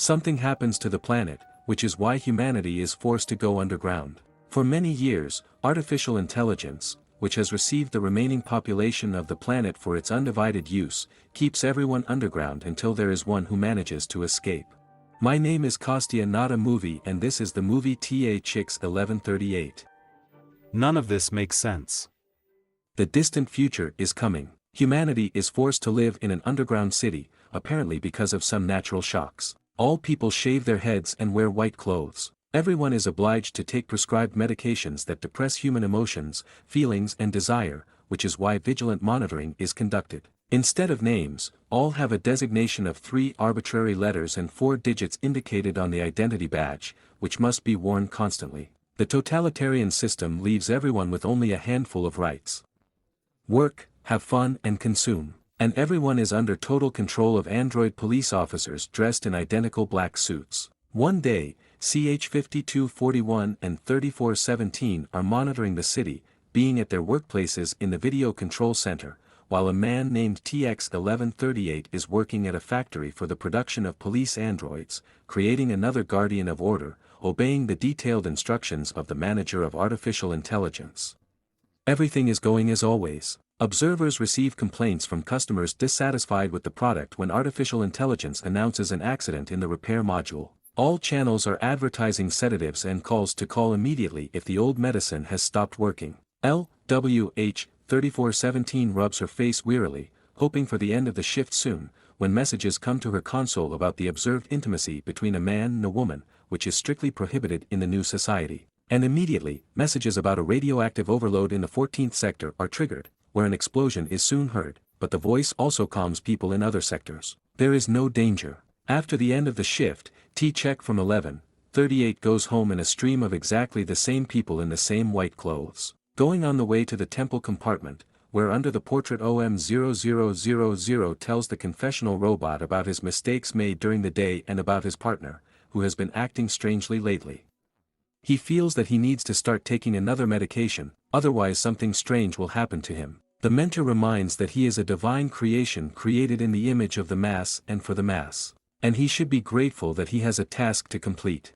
Something happens to the planet, which is why humanity is forced to go underground. For many years, artificial intelligence, which has received the remaining population of the planet for its undivided use, keeps everyone underground until there is one who manages to escape. My name is Kostya, not a movie, and this is the movie TA Chicks 1138. None of this makes sense. The distant future is coming. Humanity is forced to live in an underground city, apparently because of some natural shocks. All people shave their heads and wear white clothes. Everyone is obliged to take prescribed medications that depress human emotions, feelings and desire, which is why vigilant monitoring is conducted. Instead of names, all have a designation of 3 arbitrary letters and 4 digits indicated on the identity badge, which must be worn constantly. The totalitarian system leaves everyone with only a handful of rights. Work, have fun and consume. And everyone is under total control of android police officers dressed in identical black suits. One day, CH5241 and 3417 are monitoring the city, being at their workplaces in the video control center, while a man named TX1138 is working at a factory for the production of police androids, creating another guardian of order, obeying the detailed instructions of the manager of artificial intelligence. Everything is going as always. Observers receive complaints from customers dissatisfied with the product when artificial intelligence announces an accident in the repair module. All channels are advertising sedatives and calls to call immediately if the old medicine has stopped working. LWH 3417 rubs her face wearily, hoping for the end of the shift soon, when messages come to her console about the observed intimacy between a man and a woman, which is strictly prohibited in the new society. And immediately, messages about a radioactive overload in the 14th sector are triggered, where an explosion is soon heard, but the voice also calms people in other sectors. There is no danger. After the end of the shift, T-Check from 1138 goes home in a stream of exactly the same people in the same white clothes. Going on the way to the temple compartment, where under the portrait OM0000 tells the confessional robot about his mistakes made during the day and about his partner, who has been acting strangely lately. He feels that he needs to start taking another medication, otherwise something strange will happen to him. The mentor reminds that he is a divine creation created in the image of the mass and for the mass, and he should be grateful that he has a task to complete.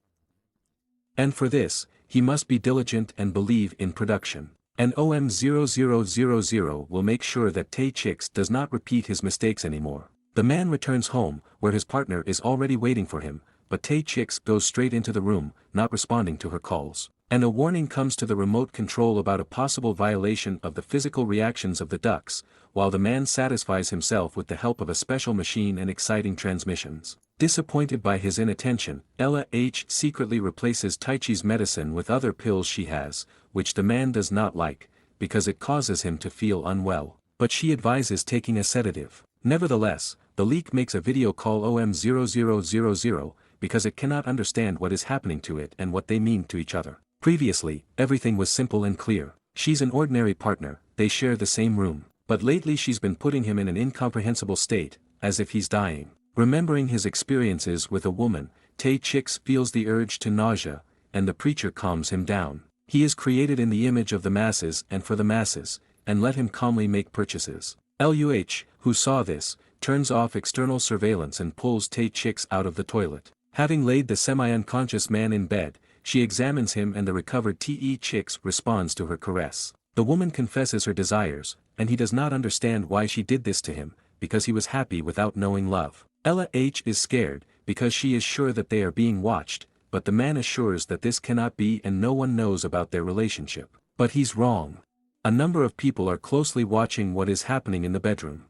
And for this, he must be diligent and believe in production. And OM0000 will make sure that Tay-Chix does not repeat his mistakes anymore. The man returns home, where his partner is already waiting for him, but Tay-Chix goes straight into the room, not responding to her calls. And a warning comes to the remote control about a possible violation of the physical reactions of the ducks, while the man satisfies himself with the help of a special machine and exciting transmissions. Disappointed by his inattention, Ella H. secretly replaces Taichi's medicine with other pills she has, which the man does not like, because it causes him to feel unwell, but she advises taking a sedative. Nevertheless, the leak makes a video call OM0000, because it cannot understand what is happening to it and what they mean to each other. Previously, everything was simple and clear. She's an ordinary partner, they share the same room, but lately she's been putting him in an incomprehensible state, as if he's dying. Remembering his experiences with a woman, Tay-Chix feels the urge to nausea, and the preacher calms him down. He is created in the image of the masses and for the masses, and let him calmly make purchases. LUH, who saw this, turns off external surveillance and pulls Tay-Chix out of the toilet. Having laid the semi-unconscious man in bed, she examines him and the recovered T-Chix responds to her caress. The woman confesses her desires, and he does not understand why she did this to him, because he was happy without knowing love. Ella H. is scared, because she is sure that they are being watched, but the man assures that this cannot be and no one knows about their relationship. But he's wrong. A number of people are closely watching what is happening in the bedroom.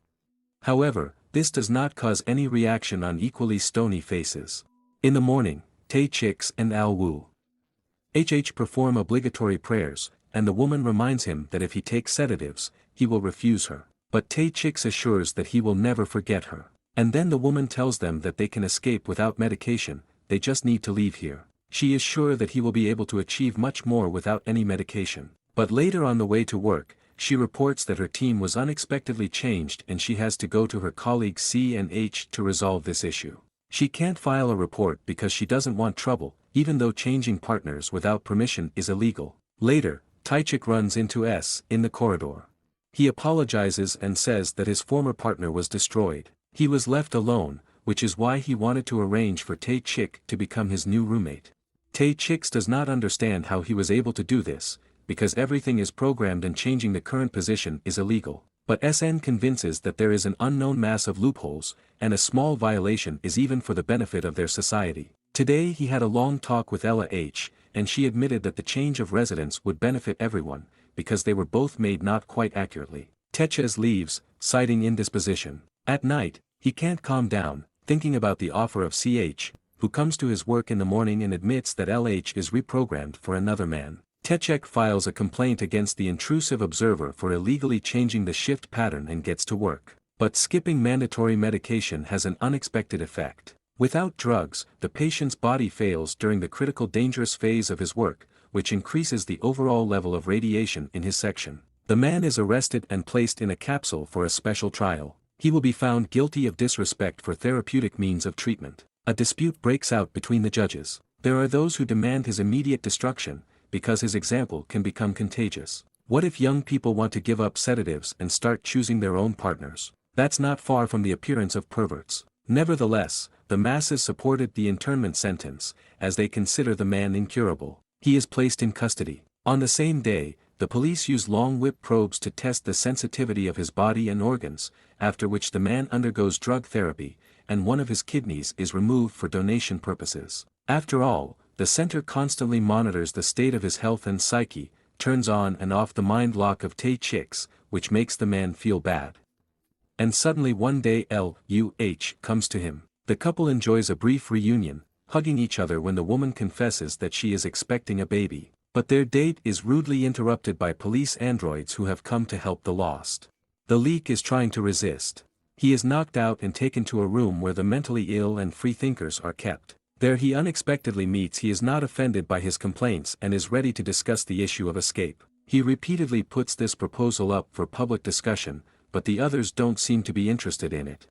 However, this does not cause any reaction on equally stony faces. In the morning, Tay-Chix and Al-Wu HH perform obligatory prayers, and the woman reminds him that if he takes sedatives, he will refuse her. But Tay-Chix assures that he will never forget her. And then the woman tells them that they can escape without medication, they just need to leave here. She is sure that he will be able to achieve much more without any medication. But later on the way to work, she reports that her team was unexpectedly changed and she has to go to her colleagues C and H to resolve this issue. She can't file a report because she doesn't want trouble, even though changing partners without permission is illegal. Later, Taichik runs into S in the corridor. He apologizes and says that his former partner was destroyed. He was left alone, which is why he wanted to arrange for Tae-chik to become his new roommate. Tae-chik does not understand how he was able to do this, because everything is programmed and changing the current position is illegal. But SN convinces that there is an unknown mass of loopholes, and a small violation is even for the benefit of their society. Today he had a long talk with Ella H, and she admitted that the change of residence would benefit everyone, because they were both made not quite accurately. Teches leaves, citing indisposition. At night, he can't calm down, thinking about the offer of CH, who comes to his work in the morning and admits that LH is reprogrammed for another man. Techek files a complaint against the intrusive observer for illegally changing the shift pattern and gets to work. But skipping mandatory medication has an unexpected effect. Without drugs, the patient's body fails during the critical dangerous phase of his work, which increases the overall level of radiation in his section. The man is arrested and placed in a capsule for a special trial. He will be found guilty of disrespect for therapeutic means of treatment. A dispute breaks out between the judges. There are those who demand his immediate destruction, because his example can become contagious. What if young people want to give up sedatives and start choosing their own partners? That's not far from the appearance of perverts. Nevertheless, the masses supported the internment sentence, as they consider the man incurable. He is placed in custody. On the same day, the police use long whip probes to test the sensitivity of his body and organs, after which the man undergoes drug therapy, and one of his kidneys is removed for donation purposes. After all, the center constantly monitors the state of his health and psyche, turns on and off the mind lock of Tae-chik, which makes the man feel bad. And suddenly one day L.U.H. comes to him. The couple enjoys a brief reunion, hugging each other when the woman confesses that she is expecting a baby. But their date is rudely interrupted by police androids who have come to help the lost. The leak is trying to resist. He is knocked out and taken to a room where the mentally ill and freethinkers are kept. There he unexpectedly meets he is not offended by his complaints and is ready to discuss the issue of escape. He repeatedly puts this proposal up for public discussion, but the others don't seem to be interested in it.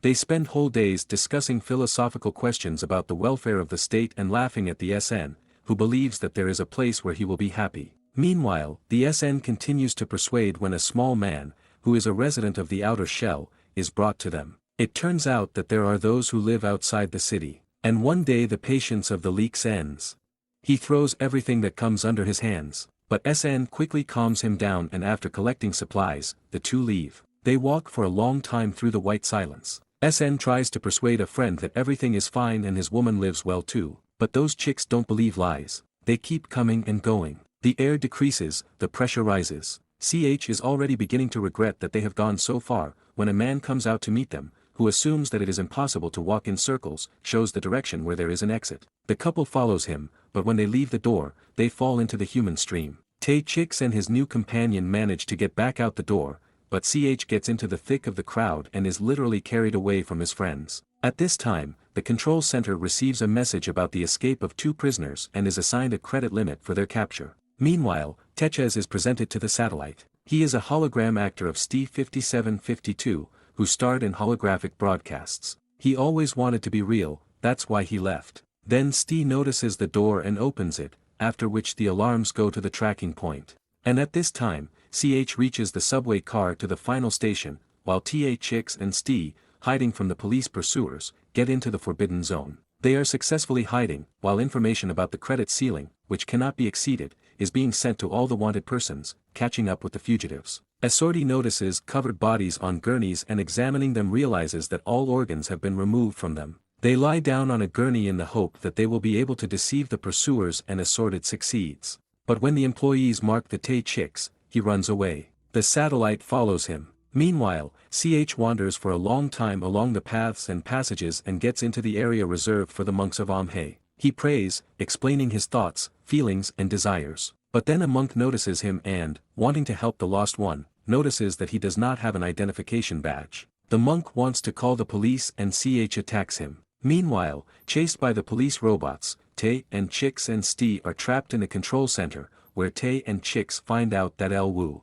They spend whole days discussing philosophical questions about the welfare of the state and laughing at the SN, who believes that there is a place where he will be happy. Meanwhile, the SN continues to persuade when a small man, who is a resident of the outer shell, is brought to them. It turns out that there are those who live outside the city. And one day the patience of the leaks ends. He throws everything that comes under his hands, but SN quickly calms him down and after collecting supplies, the two leave. They walk for a long time through the white silence. SN tries to persuade a friend that everything is fine and his woman lives well too, but those chicks don't believe lies. They keep coming and going. The air decreases, the pressure rises. CH is already beginning to regret that they have gone so far, when a man comes out to meet them, who assumes that it is impossible to walk in circles, shows the direction where there is an exit. The couple follows him, but when they leave the door, they fall into the human stream. Tae-chik and his new companion manage to get back out the door, but CH gets into the thick of the crowd and is literally carried away from his friends. At this time, the control center receives a message about the escape of two prisoners and is assigned a credit limit for their capture. Meanwhile, Teches is presented to the satellite. He is a hologram actor of STI 5752, who starred in holographic broadcasts. He always wanted to be real, that's why he left. Then STI notices the door and opens it, after which the alarms go to the tracking point. And at this time, CH reaches the subway car to the final station, while Tae-chik and STI, hiding from the police pursuers, get into the forbidden zone. They are successfully hiding, while information about the credit ceiling, which cannot be exceeded, is being sent to all the wanted persons, catching up with the fugitives. Assorti notices covered bodies on gurneys and examining them realizes that all organs have been removed from them. They lie down on a gurney in the hope that they will be able to deceive the pursuers and Assorted succeeds. But when the employees mark the Tae-chik, he runs away. The satellite follows him. Meanwhile, CH wanders for a long time along the paths and passages and gets into the area reserved for the monks of Amhe. He prays, explaining his thoughts, feelings and desires. But then a monk notices him and, wanting to help the lost one, notices that he does not have an identification badge. The monk wants to call the police and CH attacks him. Meanwhile, chased by the police robots, Tae and Chicks and STI are trapped in a control center, where Tae and Chicks find out that L.W.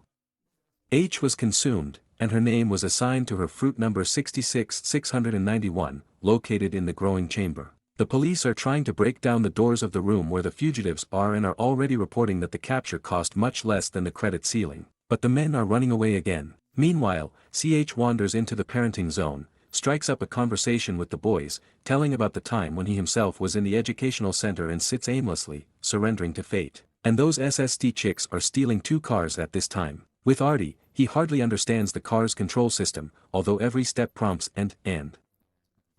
H was consumed, and her name was assigned to her fruit number 66691, located in the growing chamber. The police are trying to break down the doors of the room where the fugitives are and are already reporting that the capture cost much less than the credit ceiling. But the men are running away again. Meanwhile, CH wanders into the parenting zone, strikes up a conversation with the boys, telling about the time when he himself was in the educational center and sits aimlessly, surrendering to fate. And those SSD chicks are stealing 2 cars at this time. With Artie, he hardly understands the car's control system, although every step prompts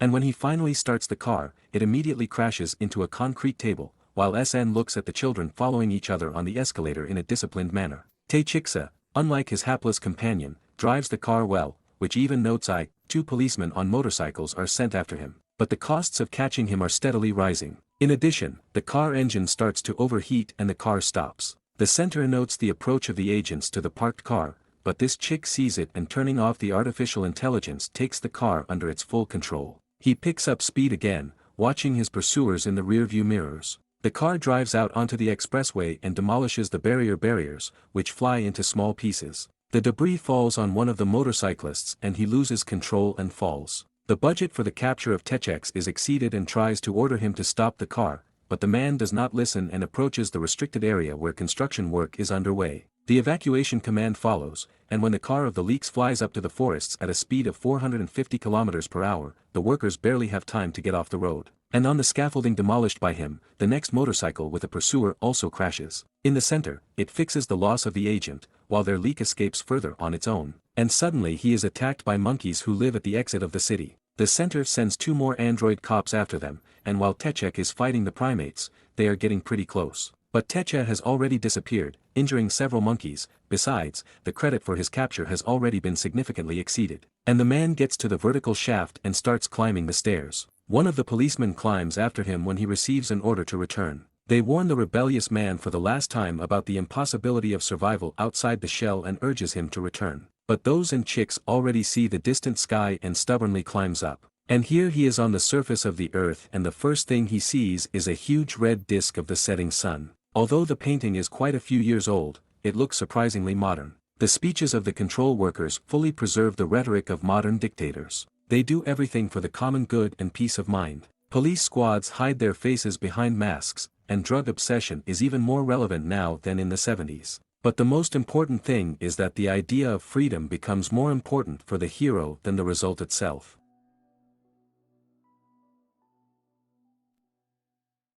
and when he finally starts the car, it immediately crashes into a concrete table, while SN looks at the children following each other on the escalator in a disciplined manner. Tae-chiksa, unlike his hapless companion, drives the car well, which even notes 2 policemen on motorcycles are sent after him, but the costs of catching him are steadily rising. In addition, the car engine starts to overheat and the car stops. The center notes the approach of the agents to the parked car, but this chick sees it and turning off the artificial intelligence takes the car under its full control. He picks up speed again, watching his pursuers in the rearview mirrors. The car drives out onto the expressway and demolishes the barriers, which fly into small pieces. The debris falls on one of the motorcyclists and he loses control and falls. The budget for the capture of Tae-chik is exceeded and tries to order him to stop the car, but the man does not listen and approaches the restricted area where construction work is underway. The evacuation command follows, and when the car of the leaks flies up to the forests at a speed of 450 km per hour, the workers barely have time to get off the road. And on the scaffolding demolished by him, the next motorcycle with a pursuer also crashes. In the center, it fixes the loss of the agent, while their leak escapes further on its own. And suddenly he is attacked by monkeys who live at the exit of the city. The center sends 2 more android cops after them, and while Tae-chik is fighting the primates, they are getting pretty close. But Tae-chik has already disappeared, injuring several monkeys. Besides, the credit for his capture has already been significantly exceeded. And the man gets to the vertical shaft and starts climbing the stairs. One of the policemen climbs after him when he receives an order to return. They warn the rebellious man for the last time about the impossibility of survival outside the shell and urges him to return. But those and chicks already see the distant sky and stubbornly climbs up. And here he is on the surface of the earth and the first thing he sees is a huge red disk of the setting sun. Although the painting is quite a few years old, it looks surprisingly modern. The speeches of the control workers fully preserve the rhetoric of modern dictators. They do everything for the common good and peace of mind. Police squads hide their faces behind masks, and drug obsession is even more relevant now than in the 70s. But the most important thing is that the idea of freedom becomes more important for the hero than the result itself.